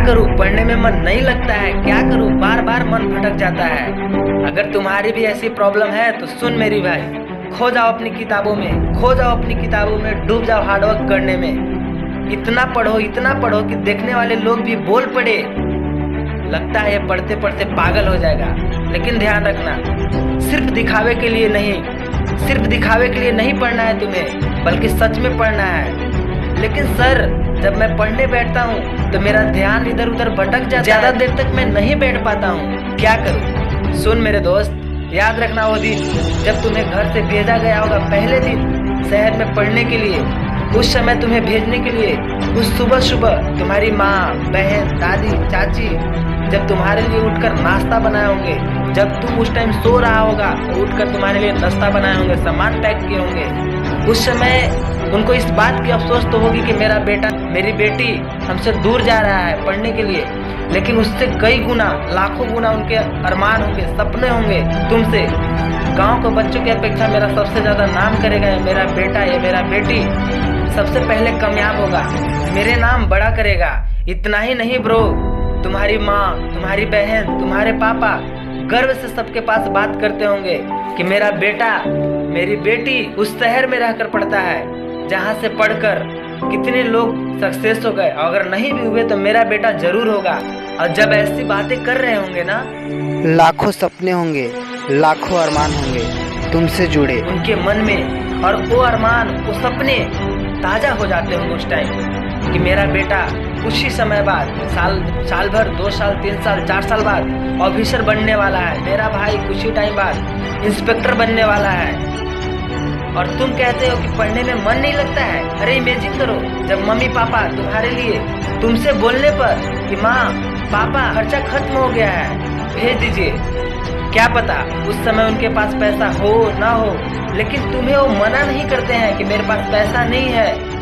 करूं, पढ़ने में मन नहीं लगता है, क्या करूं, बार बार मन भटक जाता है। अगर तुम्हारी भी ऐसी प्रॉब्लम है तो सुन मेरी भाई, खो जाओ अपनी किताबों में, खो जाओ अपनी किताबों में, डूब जाओ हार्डवर्क करने में। इतना पढ़ो कि देखने वाले लोग भी बोल पड़े। लगता है ये पढ़ते पढ़ते पागल हो जाएगा, लेकिन ध्यान रखना, सिर्फ दिखावे के लिए नहीं पढ़ना है तुम्हें, बल्कि सच में पढ़ना है। लेकिन सर, जब मैं पढ़ने बैठता हूँ तो मेरा ध्यान इधर उधर भटक जाता है, ज्यादा देर तक मैं नहीं बैठ पाता हूँ, क्या करूँ। सुन मेरे दोस्त, याद रखना वो दिन जब तुम्हें घर से भेजा गया होगा, पहले दिन शहर में पढ़ने के लिए। उस समय तुम्हें भेजने के लिए उस सुबह तुम्हारी माँ, बहन, दादी, चाची जब तुम्हारे लिए उठकर नाश्ता बनाए होंगे, जब तुम उस टाइम सो रहा होगा तो उठकर तुम्हारे लिए नाश्ता बनाए होंगे, सामान पैक किए होंगे। उस समय उनको इस बात की अफसोस तो होगी कि मेरा बेटा, मेरी बेटी हमसे दूर जा रहा है पढ़ने के लिए, लेकिन उससे कई गुना, लाखों गुना उनके अरमान होंगे, सपने होंगे तुमसे। गांव के बच्चों की अपेक्षा मेरा सबसे ज़्यादा नाम करेगा ये मेरा बेटा, ये मेरा बेटी सबसे पहले कामयाब होगा, मेरे नाम बड़ा करेगा। इतना ही नहीं ब्रो, तुम्हारी माँ, तुम्हारी बहन, तुम्हारे पापा गर्व से सबके पास बात करते होंगे कि मेरा बेटा, मेरी बेटी उस शहर में रहकर पढ़ता है जहाँ से पढ़कर कितने लोग सक्सेस हो गए, अगर नहीं भी हुए तो मेरा बेटा जरूर होगा। और जब ऐसी बातें कर रहे होंगे ना, लाखों सपने होंगे, लाखों अरमान होंगे तुमसे जुड़े उनके मन में, और वो अरमान, वो सपने ताजा हो जाते होंगे उस टाइम कि मेरा बेटा कुछ ही समय बाद, साल भर, 2 साल, 3 साल, 4 साल बाद ऑफिसर बनने वाला है, मेरा भाई कुछ ही टाइम बाद इंस्पेक्टर बनने वाला है। और तुम कहते हो कि पढ़ने में मन नहीं लगता है। अरे इमेजिन करो, जब मम्मी पापा तुम्हारे लिए तुमसे बोलने पर कि माँ, पापा खर्चा खत्म हो गया है, भेज दीजिए, क्या पता उस समय उनके पास पैसा हो ना हो, लेकिन तुम्हें वो मना नहीं करते हैं कि मेरे पास पैसा नहीं है,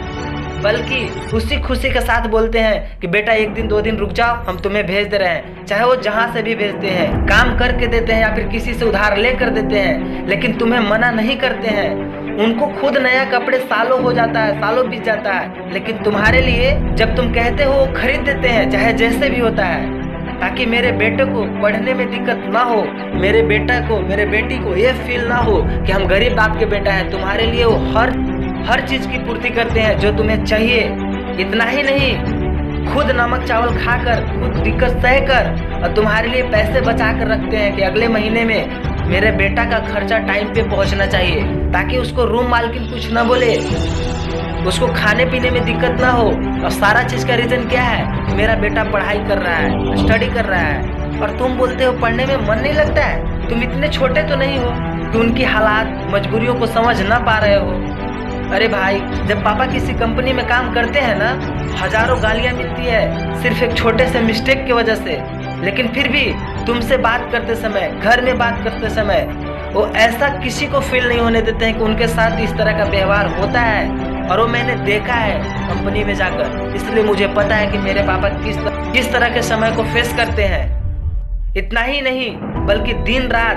बल्कि उसी खुशी के साथ बोलते हैं कि बेटा 1 दिन 2 दिन रुक जाओ, हम तुम्हें भेज दे रहे हैं। चाहे वो जहाँ से भी भेजते हैं, काम करके देते हैं या फिर किसी से उधार लेकर देते हैं, लेकिन तुम्हें मना नहीं करते हैं। उनको खुद नया कपड़े सालों हो जाता है, सालों बीत जाता है, लेकिन तुम्हारे लिए जब तुम कहते हो वो खरीद देते हैं, चाहे जैसे भी होता है, ताकि मेरे बेटे को पढ़ने में दिक्कत ना हो, मेरे बेटा को, मेरे बेटी को ये फील ना हो कि हम गरीब बाप के बेटा है। तुम्हारे लिए वो हर चीज की पूर्ति करते हैं जो तुम्हें चाहिए। इतना ही नहीं, खुद नमक चावल खाकर, खुद दिक्कत सहकर, और तुम्हारे लिए पैसे बचा कर रखते हैं कि अगले महीने में मेरे बेटा का खर्चा टाइम पे पहुंचना चाहिए, ताकि उसको रूम मालकिन कुछ ना बोले, उसको खाने पीने में दिक्कत ना हो। और सारा चीज का रीजन क्या है? मेरा बेटा पढ़ाई कर रहा है, स्टडी कर रहा है, और तुम बोलते हो पढ़ने में मन नहीं लगता है। तुम इतने छोटे तो नहीं हो कि उनकी हालात, मजबूरियों को समझ ना पा रहे हो। अरे भाई, जब पापा किसी कंपनी में काम करते हैं ना, हजारों गालियां मिलती है सिर्फ एक छोटे से मिस्टेक की वजह से, लेकिन फिर भी तुमसे बात करते समय, घर में बात करते समय, वो ऐसा किसी को फील नहीं होने देते हैं कि उनके साथ इस तरह का व्यवहार होता है। और वो मैंने देखा है कंपनी में जाकर, इसलिए मुझे पता है कि मेरे पापा किस तरह के समय को फेस करते हैं। इतना ही नहीं, बल्कि दिन रात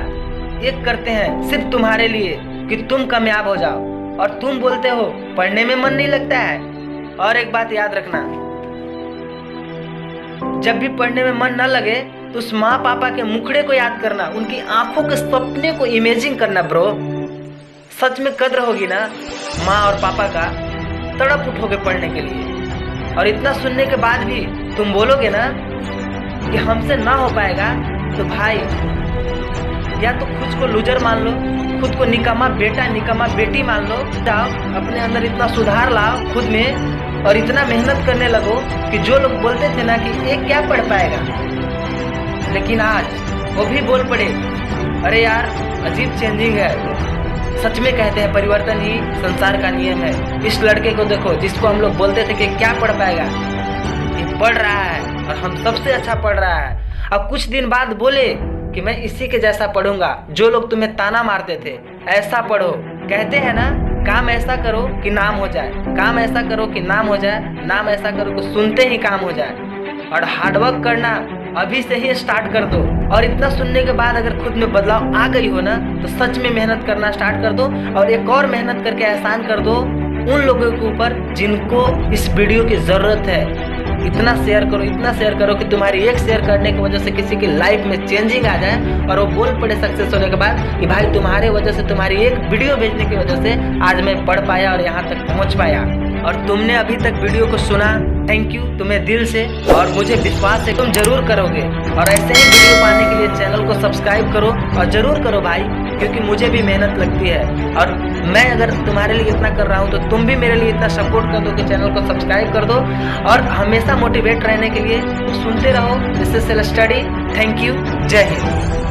एक करते हैं सिर्फ तुम्हारे लिए कि तुम कामयाब हो जाओ, और तुम बोलते हो पढ़ने में मन नहीं लगता है। और एक बात याद रखना, जब भी पढ़ने में मन न लगे तो उस माँ पापा के मुखड़े को याद करना, उनकी आंखों के सपने को इमेजिन करना ब्रो। सच में कद्र होगी ना माँ और पापा का, तड़प उठोगे पढ़ने के लिए। और इतना सुनने के बाद भी तुम बोलोगे ना कि हमसे ना हो पाएगा, तो भाई या तो खुद को लूजर मान लो, खुद को निकम्मा बेटा, निकम्मा बेटी मान लो, जाओ अपने अंदर इतना सुधार लाओ खुद में, और इतना मेहनत करने लगो कि जो लोग बोलते थे ना कि ये क्या पढ़ पाएगा, लेकिन आज वो भी बोल पड़े। अरे यार, अजीब चेंजिंग है। सच में कहते हैं परिवर्तन ही संसार का नियम है। इस लड़के को देखो जिसको हम लोग बोलते थे कि क्या पढ़ पाएगा, ये पढ़ रहा है और हम सबसे अच्छा पढ़ रहा है। अब कुछ दिन बाद बोले कि मैं इसी के जैसा पढ़ूंगा। जो लोग तुम्हें ताना मारते थे, ऐसा पढ़ो, कहते हैं ना, काम ऐसा करो कि नाम हो जाए, काम ऐसा करो कि नाम हो जाए, नाम ऐसा करो कि सुनते ही काम हो जाए। और हार्डवर्क करना अभी से ही स्टार्ट कर दो। और इतना सुनने के बाद अगर खुद में बदलाव आ गई हो ना, तो सच में मेहनत करना स्टार्ट कर दो, और एक और मेहनत करके एहसान कर दो उन लोगों के ऊपर जिनको इस वीडियो की ज़रूरत है। इतना शेयर करो कि तुम्हारी एक शेयर करने की वजह से किसी की लाइफ में चेंजिंग आ जाए और वो बोल पड़े सक्सेस होने के बाद कि भाई तुम्हारे वजह से, तुम्हारी एक वीडियो भेजने की वजह से आज मैं पढ़ पाया और यहाँ तक पहुँच पाया। और तुमने अभी तक वीडियो को सुना, थैंक यू तुम्हें दिल से, और मुझे विश्वास है तुम जरूर करोगे। और ऐसे ही वीडियो पाने के लिए चैनल को सब्सक्राइब करो, और ज़रूर करो भाई, क्योंकि मुझे भी मेहनत लगती है। और मैं अगर तुम्हारे लिए इतना कर रहा हूँ तो तुम भी मेरे लिए इतना सपोर्ट कर दो कि चैनल को सब्सक्राइब कर दो, और हमेशा मोटिवेट रहने के लिए सुनते रहो this is self study. Thank you, जय हिंद।